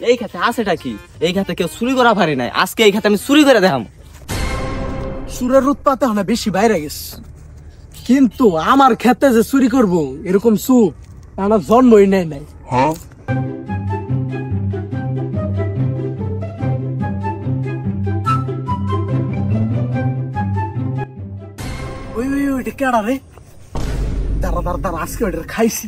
এই খাতে আছেটা কি? এই খাতে কেউ চুরি করা পারে নাই, আজকে এই খাতে আমি চুরি করে দেখাম। চুরের উৎপাতে হলে বেশি বাইরে গেছে, কিন্তু আমার খেতে যে চুরি করব এরকম চুপ আমার জন্মই নেয় নাই। ওই ওই ওইটা কেডা রে? দাঁড়া দাঁড়া দাঁড়া, আজকে ওইটা খাইছি।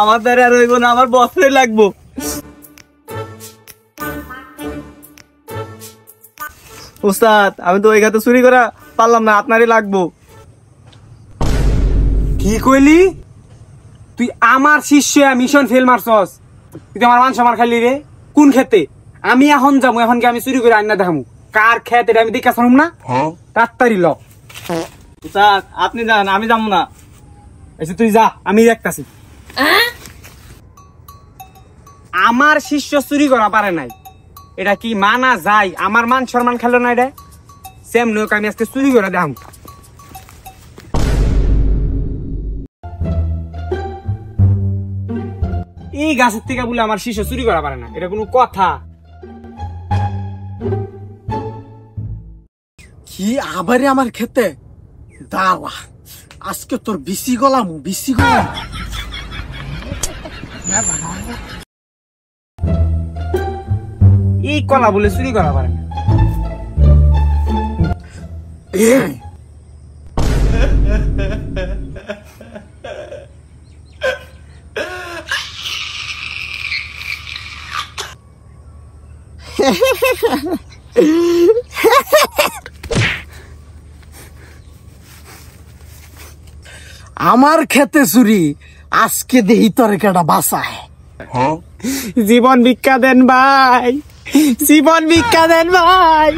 আমার দ্বারা আর হইব না, আমার বছরে লাগবো। উস্তাদ আমি তো ওই খাতে চুরি করা পারলাম না, আপনারই লাগবো। কি কইলি? তুই আমার শিষ্য মিশন ফেল মারছস, তুই আমার মান সম্মান খাইলি রে। কোন খেতে? আমি এখন যাবো, এখন কি আমি চুরি করে আইনা দেখামু? কার খেত এটা আমি দেখা শুনুম না? তাড়াতাড়ি ল। উস্তাদ আপনি যান, আমি যাবো না। এসে তুই যা, আমি দেখতাছি। আমার শিষ্য চুরি করা পারে নাই, এটা কি মানা যায়? আমার মান সম্মান খেলো না এটা? সেম নোক আমি আজকে চুরি করে দেখাম। এই গাছের থেকে বলে আমার শিষ্য চুরি করা পারে না, এটা কোনো কথা? কি আবারে আমার খেতে? দাঁড়া, আজকে তোর বিসি গলাম, বিসি গলাম। এই কলা বলে চুরি করা পারে না। আমার খেতে চুরি, আজকে দেহি তোর কেডা বাসায়। জীবন ভিক্ষা দেন ভাই, জীবন ভিক্ষা দেন ভাই।